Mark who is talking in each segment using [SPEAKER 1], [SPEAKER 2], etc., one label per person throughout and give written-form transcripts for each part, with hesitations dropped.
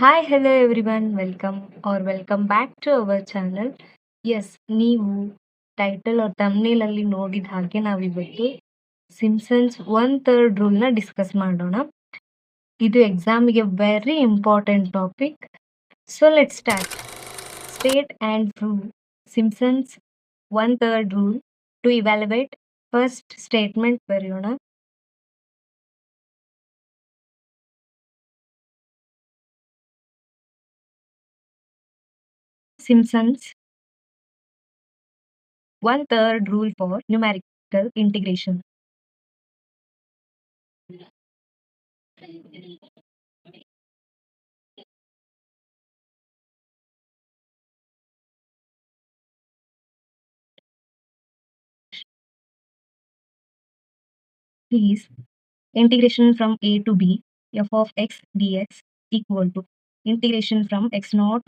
[SPEAKER 1] Hi hello everyone welcome back to our channel. Yes, ನೀವು title or thumbnail ಅಲ್ಲಿ ನೋಡಿದ ಹಾಗೆ ನಾವಿವತ್ತು ಸಿಂಪ್ಸನ್ಸ್ 1/3 ರೂಲ್ನ ಡಿಸ್ಕಸ್ ಮಾಡೋಣ. ಇದು ಎಕ್ಸಾಮಿಗೆ very important topic. So let start. State and prove Simpson's 1/3 rule to evaluate. First statement ಬರೆಯೋಣ. Simpson's 1/3 rule for numerical integration. Please, integration from a to b f of x dx equal to integration from x naught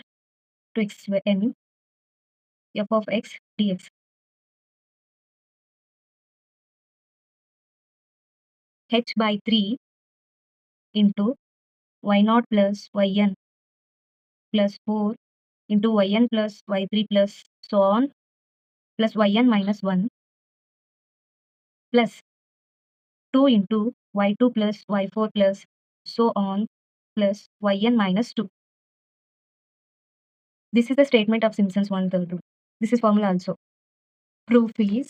[SPEAKER 1] to xn f of x dx. H by 3 into y naught plus yn plus 4 into yn plus y3 plus so on plus yn minus 1 plus 2 into y2 plus y4 plus so on plus yn minus 2. This is the statement of Simpson's 1/3 rule. This is formula also. Proof is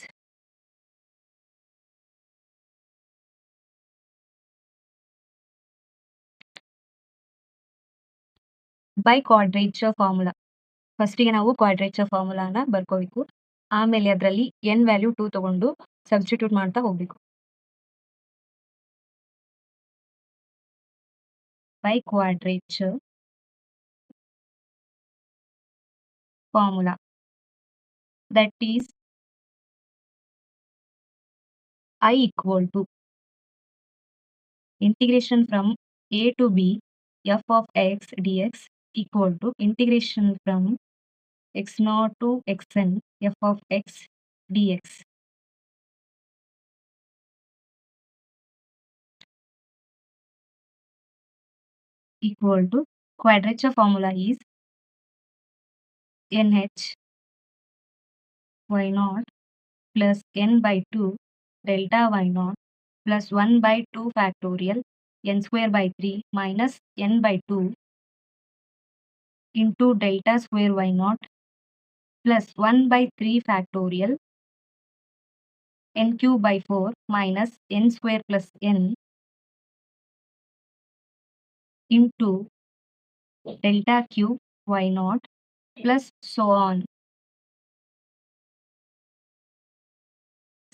[SPEAKER 1] by quadrature formula. ಫಸ್ಟಿಗೆ ನಾವು quadrature ಫಾರ್ಮುಲಾನ ಬರ್ಕೋಬೇಕು. ಆಮೇಲೆ ಅದರಲ್ಲಿ N value 2 ತಗೊಂಡು substitute ಮಾಡ್ತಾ ಹೋಗ್ಬೇಕು. By quadrature formula that is I equal to integration from a to b f of x dx equal to integration from x naught to xn f of x dx. Equal to quadrature formula is nh y naught plus n by 2 delta y naught plus 1 by 2 factorial n square by 3 minus n by 2 into delta square y naught plus 1 by 3 factorial n cube by 4 minus n square plus n into delta cube y naught plus so on.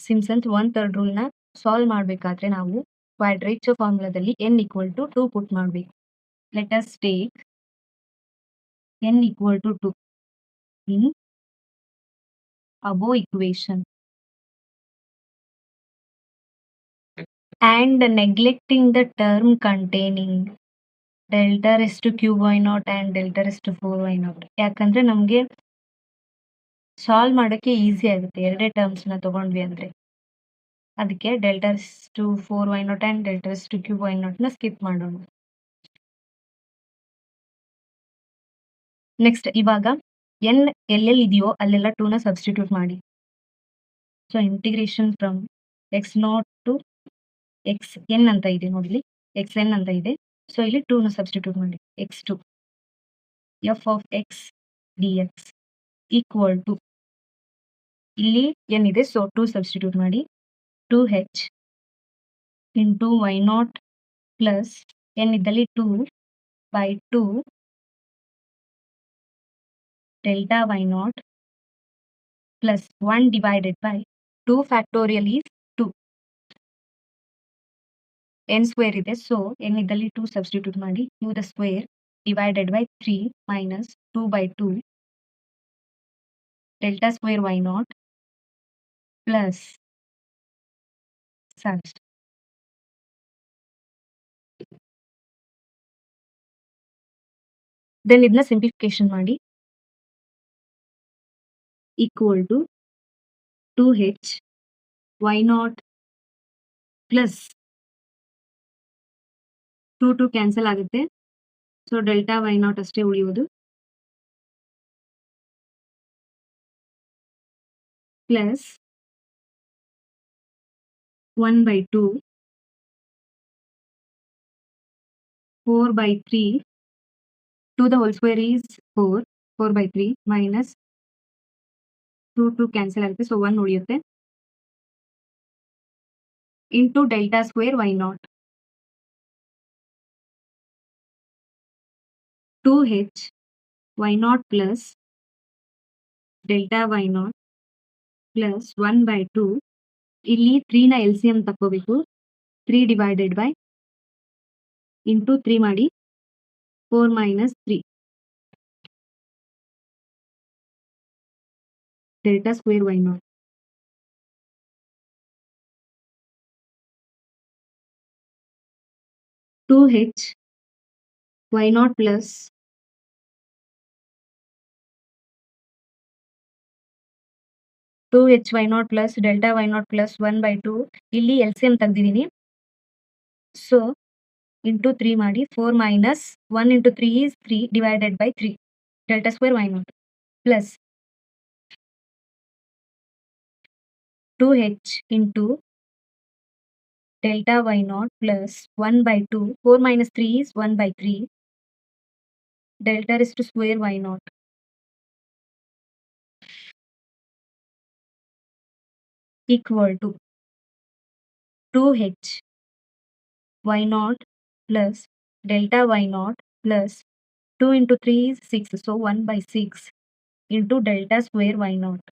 [SPEAKER 1] Simpson's 1/3 ರೂಲ್ನ solve ಮಾಡಬೇಕಾದ್ರೆ ನಾವು quadrature ಫಾರ್ಮುಲಾದಲ್ಲಿ n equal to 2 put ಮಾಡಬೇಕು. Let us take n equal to 2 in above equation and neglecting the term containing delta raised to cube y naught and delta raised to 4y naught. ಯಾಕಂದ್ರೆ ನಮಗೆ solve ಮಾಡೋಕ್ಕೆ easy ಆಗುತ್ತೆ ಎರಡೇ ಟರ್ಮ್ಸ್ನ ತಗೊಂಡ್ವಿ ಅಂದರೆ. ಅದಕ್ಕೆ delta raised to 4y naught and delta raised to cube y naught ನ ಸ್ಕಿಪ್ ಮಾಡೋಣ. ನೆಕ್ಸ್ಟ್ ಇವಾಗ ಎನ್ ಎಲ್ಲೆಲ್ಲಿ ಇದೆಯೋ ಅಲ್ಲೆಲ್ಲ 2ನ ಸಬ್ಸ್ಟಿಟ್ಯೂಟ್ ಮಾಡಿ. So integration from x naught to x n ಅಂತ ಇದೆ ನೋಡಲಿ, ಎಕ್ಸ್ ಎನ್ ಅಂತ ಇದೆ. ಸೊ ಇಲ್ಲಿ 2ನ ಸಬ್ಸ್ಟಿಟ್ಯೂಟ್ ಮಾಡಿ. x2 f of x dx equal to ಇಲ್ಲಿ ಏನಿದೆ ಸೊ 2 ಸಬ್ಸ್ಟಿಟ್ಯೂಟ್ ಮಾಡಿ 2h into y naught plus n ಇದ್ದಲ್ಲಿ 2 by 2 delta y naught plus 1 divided by 2 factorial is 2. n square ಇದೆ, ಸೊ n ಇದ್ದಲ್ಲಿ 2 ಸಬ್ಸ್ಟಿಟ್ಯೂಟ್ ಮಾಡಿ 2 the square divided by 3 minus 2 by 2 delta square y naught plus such. Then ಇದನ್ನ simplification ಮಾಡಿ equal to 2h y naught plus 2 cancel ಆಗುತ್ತೆ, so delta y naught ಅಷ್ಟೇ ಉಳಿಯುವುದು plus 1/2 4/3 2 the whole square is 4/3 minus 2 cancel ಆಗುತ್ತೆ so 1 ಉಳಿಯುತ್ತೆ into delta square why not 2h why not plus delta y not plus 1/2 ಇಲ್ಲಿ 3 ನ LCM ತಕ್ಕೋಬೇಕು 3 divided by into 3 ಮಾಡಿ 4 minus 3 delta square why not 2h why not plus 2h why not plus delta y not plus 1/2 ಇಲ್ಲಿ LCM ತೆಗ್ದಿದ್ದೀನಿ so into 3 ಮಾಡಿ 4 minus 1 into 3 is 3 divided by 3 delta square y naught plus 2h into delta y naught plus 1/2 4 minus 3 is 1/3 delta raised to square y naught equal to 2h y naught plus delta y naught plus 2 into 3 is 6 so 1/6 into delta square y naught.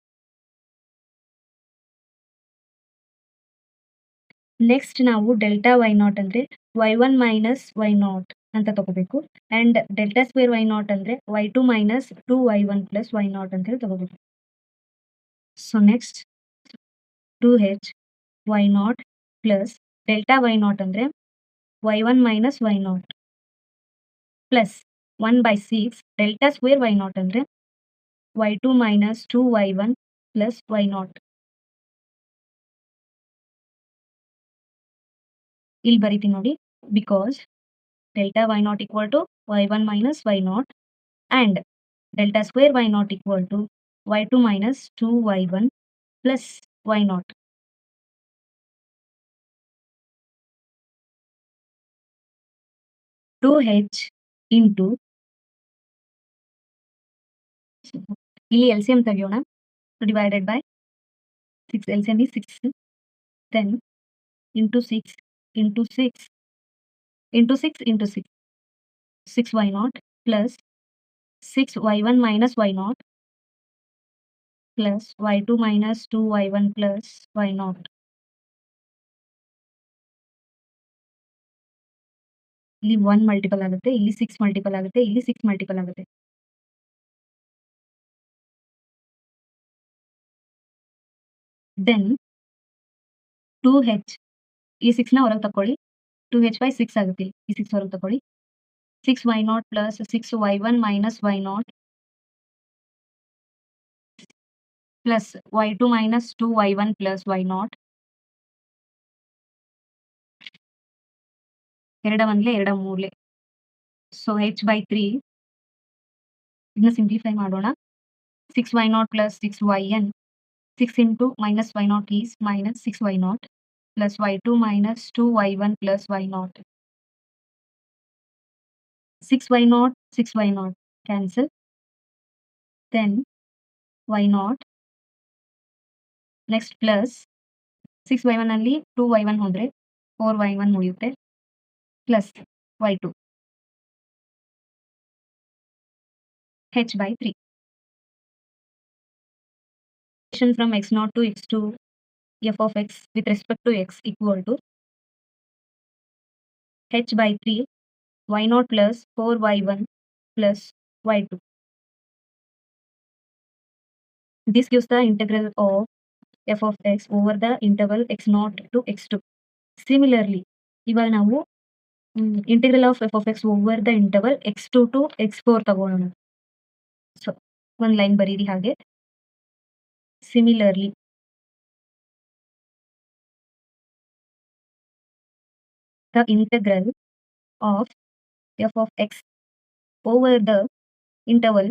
[SPEAKER 1] Next ನಾವು delta y not ಅಂದ್ರೆ y1 minus y0 ಅಂತ ತಗೋಬೇಕು and delta square why not ಅಂದ್ರೆ y2 minus 2y1 plus y0 ಅಂತ ಹೇಳಿ ತಗೋಬೇಕು so next 2h y0 plus delta y0 ಅಂದ್ರೆ y1 minus y0 plus 1/6 delta square y0 ಅಂದ್ರೆ y2 minus 2y1 plus y0 ಇಲ್ಲಿ ಬರೀತೀನಿ ನೋಡಿ because delta y naught equal to y1 minus y0 and delta square y naught equal to y2 minus 2y1 plus y0. Two h into ಇಲ್ಲಿ LCM ತೆಗೆಯೋಣ divided by 6 LCM is 6 then into 6 into 6 into 6 into 6 6y0 plus 6y1 minus y0 plus y2 minus 2y1 plus y0 ಇಲ್ಲಿ 1 multiple ಆಗುತ್ತೆ ಇಲ್ಲಿ 6 multiple ಆಗುತ್ತೆ ಇಲ್ಲಿ 6 multiple ಆಗುತ್ತೆ then 2h ಈ 6 ನ ಹೊರಗೆ ತಕೊಳ್ಳಿ 2h by 6 ಆಗುತ್ತೆ ಈ 6 ಹೊರಗೆ ತಕೊಳ್ಳಿ 6y0 plus 6y1 minus y0 plus y2 minus 2y1 plus y0 ಎರಡ ಒಂದ್ಲೆ ಎರಡ ಮೂರ್ಲೆ ಸೊ h by 3 ಇದನ್ನ ಸಿಂಪ್ಲಿಫೈ ಮಾಡೋಣ 6y0 plus 6yn 6 into minus y0 is minus 6y0 plus y2 minus 2y1 plus y0 6y0 6y0 cancel then y0 next plus 6y1 ಅಲ್ಲಿ 2y1 ಹೋದ್ರೆ 4y1 ಉಳಿಯುತ್ತೆ plus y2 h by 3 from x0 to x2 f of x with respect to x equal to h by 3 y0 plus 4y1 plus y2. This gives the integral of f of x over the interval x0 to x2. Similarly, ಇವಾಗ ನಾವು integral of f of x over the interval x2 to x4 ತಗೋಣ. So ಒಂದು line ಬರೀರಿ ಹಾಗೆ. Similarly, the integral of f of x over the interval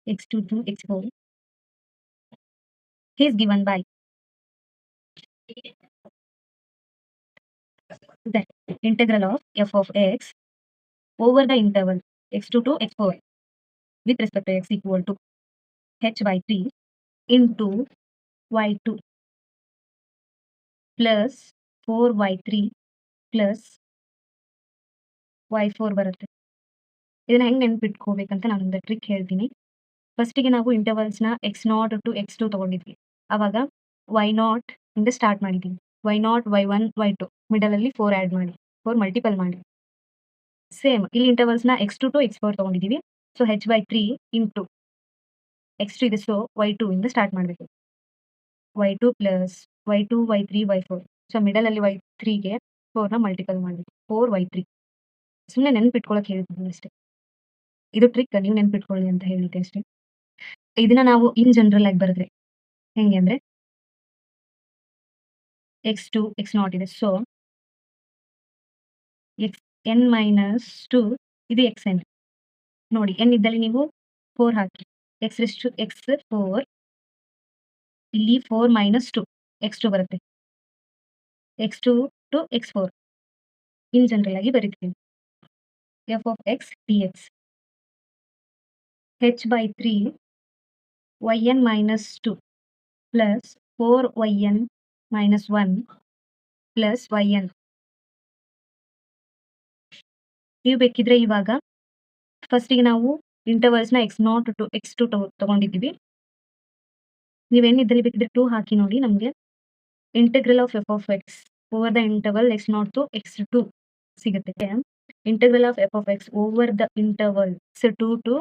[SPEAKER 1] x2 to x4 is given by that integral of f of x over the interval x2 to x4 with respect to x equal to h by 3 into y2 plus 4y3 plus y4 ಬರುತ್ತೆ. ಇದನ್ನ ಹೆಂಗೆ ನೆನ್ಪಿಟ್ಕೋಬೇಕಂತ ನಾನು ಒಂದು trick ಹೇಳ್ತೀನಿ. ಫಸ್ಟಿಗೆ ನಾವು ಇಂಟರ್ವಲ್ಸ್ನ x0 to x2 ತಗೊಂಡಿದ್ವಿ. ಅವಾಗ y0 ಇಂದ ಸ್ಟಾರ್ಟ್ ಮಾಡಿದ್ದೀವಿ. y0 y1 y2 ಮಿಡಲಲ್ಲಿ 4 ಆ್ಯಡ್ ಮಾಡಿ 4 ಮಲ್ಟಿಪಲ್ ಮಾಡಿ. ಸೇಮ್ ಇಲ್ಲಿ ಇಂಟರ್ವಲ್ಸ್ನ x2 ಟು x4 ತಗೊಂಡಿದ್ದೀವಿ. So h by 3 into x2 ಇದೆ, ಸೊ y2 ಇಂದ ಸ್ಟಾರ್ಟ್ ಮಾಡಬೇಕು. y2 plus y2 y3 y4. So ಮಿಡಲಲ್ಲಿ y3ಗೆ 4ನ ಮಲ್ಟಿಪಲ್ ಮಾಡಬೇಕು. 4y3 ಸುಮ್ಮನೆ ನೆನ್ಪಿಟ್ಕೊಳಕ್ಕೆ ಹೇಳ್ತಿದ್ದೀನಿ ಅಷ್ಟೇ. ಇದು ಟ್ರಿಕ್, ನೀವು ನೆನ್ಪಿಟ್ಕೊಳ್ಳಿ ಅಂತ ಹೇಳಿದ್ದೆ ಅಷ್ಟೇ. ಇದನ್ನ ನಾವು ಇನ್ ಜನರಲ್ ಆಗಿ ಬರೆದ್ರೆ ಹೆಂಗೆ ಅಂದ್ರೆ x2 x0 ಇದೆ, ಸೊ xn ಮೈನಸ್ 2 ಇದು xn. ನೋಡಿ n ಇದ್ದಲ್ಲಿ ನೀವು 4 ಹಾಕಿ, x4 ಇಲ್ಲಿ 4 ಮೈನಸ್ 2 x2 ಬರುತ್ತೆ. x2 to x4 in general ಆಗಿ ಬರೀತೀನಿ. f of x dx h by 3 yn minus 2 plus 4yn minus 1 plus yn. ನೀವು ಬೇಕಿದ್ರೆ ಇವಾಗ ಫಸ್ಟಿಗೆ ನಾವು ಇಂಟರ್ವಲ್ಸ್ನ x0 ಟು x2 ತಗೊಂಡಿದ್ದೀವಿ. ನೀವೇನಿದ್ದಲ್ಲಿ ಬೇಕಿದ್ರೆ 2 ಹಾಕಿ ನೋಡಿ, ನಮಗೆ integral of f of x over the interval x0 to x2 ಸಿಗುತ್ತೆ. Integral of f of x over the interval 2 to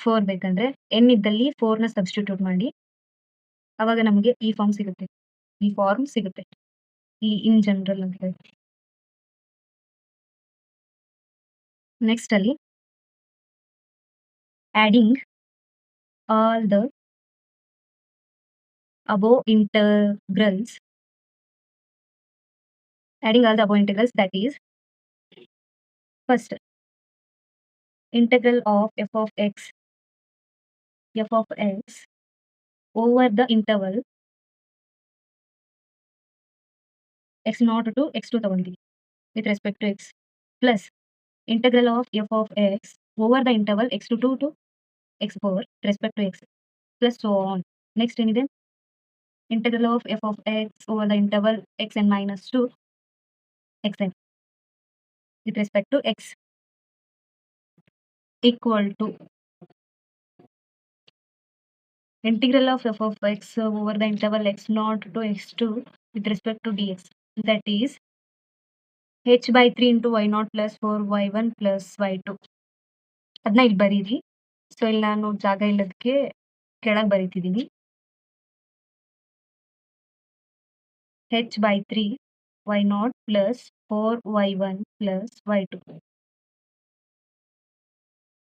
[SPEAKER 1] 4 ಬೇಕಂದ್ರೆ n ಇದ್ದಲ್ಲಿ 4ನ ಸಬ್ಸ್ಟಿಟ್ಯೂಟ್ ಮಾಡಿ, ಅವಾಗ ನಮಗೆ ಈ ಫಾರ್ಮ್ ಸಿಗುತ್ತೆ. ಈ ಇನ್ ಜನರಲ್ ಅಂತ ಹೇಳಿ. ನೆಕ್ಸ್ಟ್ ಅಲ್ಲಿ adding all the above integrals that is, first integral of f of x over the interval x0 to x2 ತಗೊಂಡಿದ್ದೀವಿ with respect to x, plus integral of f of x over the interval x2 to x4 with respect to x, plus so on. Next ಏನಿದೆ, integral of f of x over the interval xn minus 2 xn with respect to x equal to integral of f of x over the interval x0 to x2 with respect to dx, that is h by 3 into y0 plus 4y1 plus y2. ಅದನ್ನ ಇಲ್ಲಿ ಬರೀರಿ. So ಇಲ್ಲಿ ನಾನು ಜಾಗ ಇಲ್ಲದಕ್ಕೆ ಕೆಳಗೆ ಬರೀತಿದ್ದೀನಿ. h by 3 y0 plus 4y1 plus y2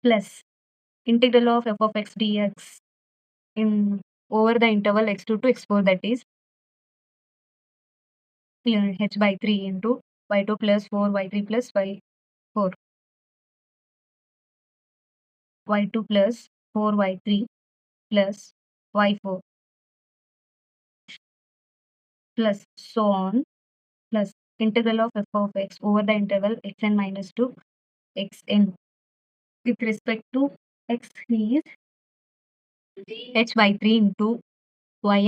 [SPEAKER 1] plus integral of f of x dx in over the interval x2 to x4, that is h by 3 into y2 plus 4y3 plus y4 y2 plus 4y3 plus y4 plus so on, plus integral of f of x over the interval xn minus 2 xn with respect to x is h by 3 into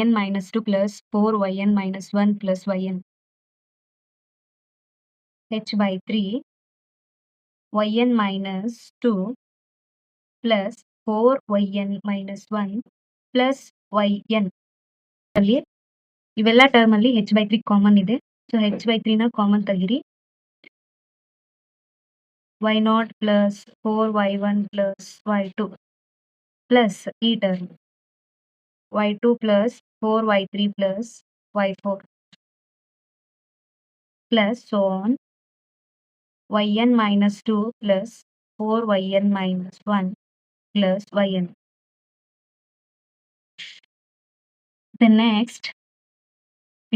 [SPEAKER 1] yn minus 2 plus 4yn minus 1 plus yn. h by 3 yn minus 2 plus 4yn minus 1 plus yn. ಅಲ್ಲಿ ಇವೆಲ್ಲ term ಅಲ್ಲಿ h by 3 common ಇದೆ, so h by 3 ನ common ತೆಗಿರಿ. y0 plus 4y1 plus y2 plus ಈ term y2 plus 4y3 plus y4 plus so on, yn minus 2 plus 4yn minus 1 plus yn. The next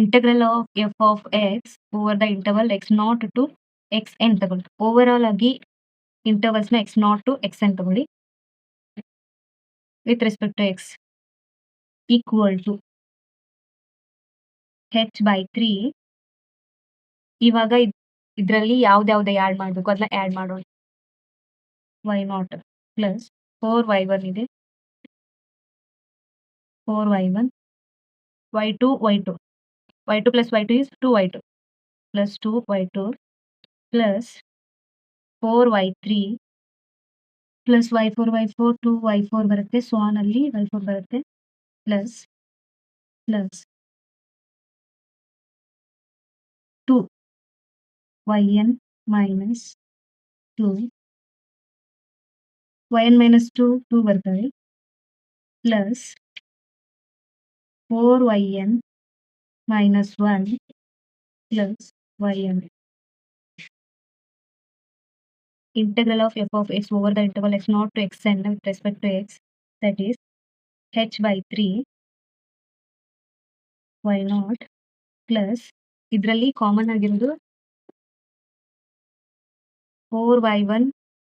[SPEAKER 1] integral of f of x over the interval x0 to x n ತಗೊಳ್ಳಿ. Overall ಆಗಿ ಇಂಟರ್ವಲ್ಸ್ನ x0 to xn ತಗೊಳ್ಳಿ. With respect to x equal to h/3. ಇವಾಗ ಇದರಲ್ಲಿ ಯಾವ್ದ್ಯಾವ್ದು add ಮಾಡಬೇಕು ಅದನ್ನ add ಮಾಡೋಣ. y0 ಪ್ಲಸ್ 4y1 ಇದೆ, 4y1, y2 plus y2 is 2y2 plus 2y2 plus 4y3 plus y4 2y4 ಬರುತ್ತೆ. ಸೊ ಆನ್ ಅಲ್ಲಿ y4 ಬರುತ್ತೆ ಪ್ಲಸ್ 2yn ಮೈನಸ್ 2 ಬರ್ತವೆ plus 4yn minus 1 plus yn. Integral of f of x over the interval x0 to xn with respect to x, that is h/3 y0 plus ಇದರಲ್ಲಿ common ಆಗಿರೋದು 4y1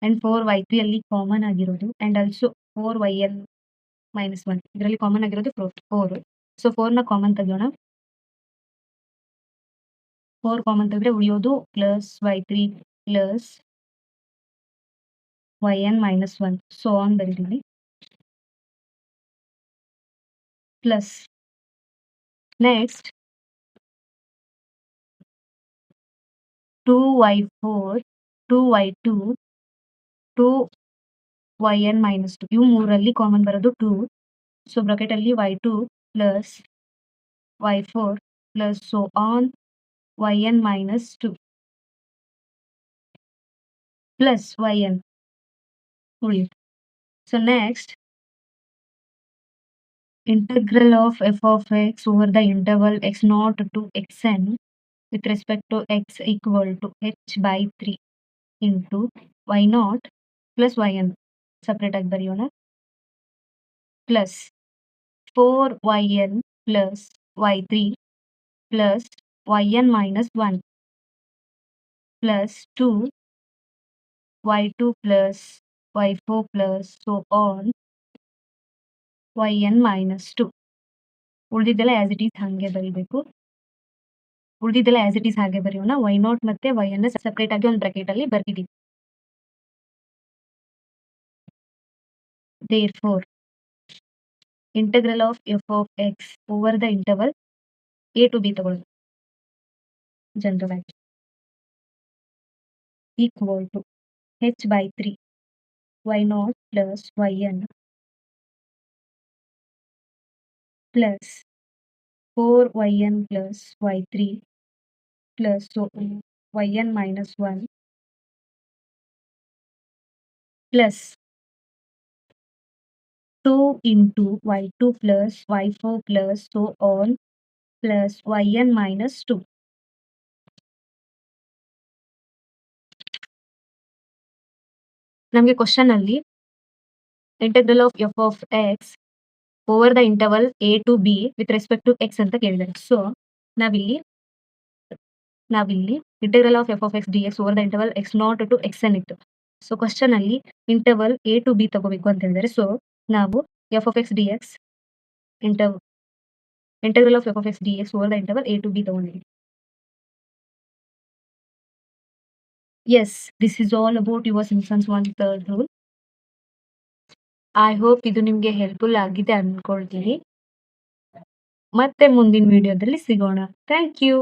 [SPEAKER 1] and 4y3 ಅಲ್ಲಿ common ಆಗಿರೋದು and also 4yn minus 1 ಇದರಲ್ಲಿ common ಆಗಿರೋದು 4. So 4ನ common ತೆಗೆಯೋಣ. 4 common ತೆಗೆದ್ರೆ ಉಳಿಯೋದು plus y3 plus yn minus 1. So on ಬರೀರಿ plus next 2y4 2y2 2yn minus 2 ಇವು ಮೂರಲ್ಲಿ ಕಾಮನ್ ಬರೋದು 2. ಸೊ ಬ್ರಾಕೆಟ್ ಅಲ್ಲಿ y2 plus y4 plus so on yn minus 2 plus yn ಉಳಿಯುತ್ತೆ. So next integral of f of x over the interval x0 to xn with respect to x equal to h/3 into y0 plus yn separate ಆಗಿ ಬರೆಯೋಣ plus 4yn plus y3 plus yn minus 1 plus 2y2 plus y4 plus so on yn minus 2. ಉಳಿದಿದ್ದೆಲ್ಲ as it is ಹಾಗೆ ಬರೀಬೇಕು. ಉಳಿದಿದ್ದೆಲ್ಲ as it is ಹಾಗೆ ಬರೆಯೋಣ. y0 ಮತ್ತೆ yn separate ಆಗಿ ಒಂದು ಬ್ರಾಕೆಟ್ ಅಲ್ಲಿ ಬರ್ತಿದ್ದೀವಿ. Therefore, integral of f of x over the interval a to b ತಗೊಳ್ಳೋದು ಜನರಲ್ ಆಗಿ equal to h/3 y0 plus yn plus 4yn plus y3 plus so yn minus 1 plus 2 into y2 plus y4 plus so on plus yn minus 2. ನಮಗೆ question ಅಲ್ಲಿ integral of f of x over the interval a to b with respect to x ಅಂತ ಕೇಳಿದ್ದಾರೆ. So ನಾವಿಲ್ಲಿ integral of f of x d x over the interval x0 to xn ಇತ್ತು. So question ಅಲ್ಲಿ interval a to b ತಗೋಬೇಕು ಅಂತ ಹೇಳಿದ್ದಾರೆ. So ನಾವು f of x d x integral of f of x d x over the interval a to b ತಗೊಂಡಿದ್ದೀವಿ. Yes, this is all about your Simpson's 1/3 rule. I hope ಇದು ನಿಮಗೆ helpful ಆಗಿದೆ ಅನ್ಕೊಳ್ತೀನಿ. ಮತ್ತೆ ಮುಂದಿನ ವಿಡಿಯೋದಲ್ಲಿ ಸಿಗೋಣ. Thank you.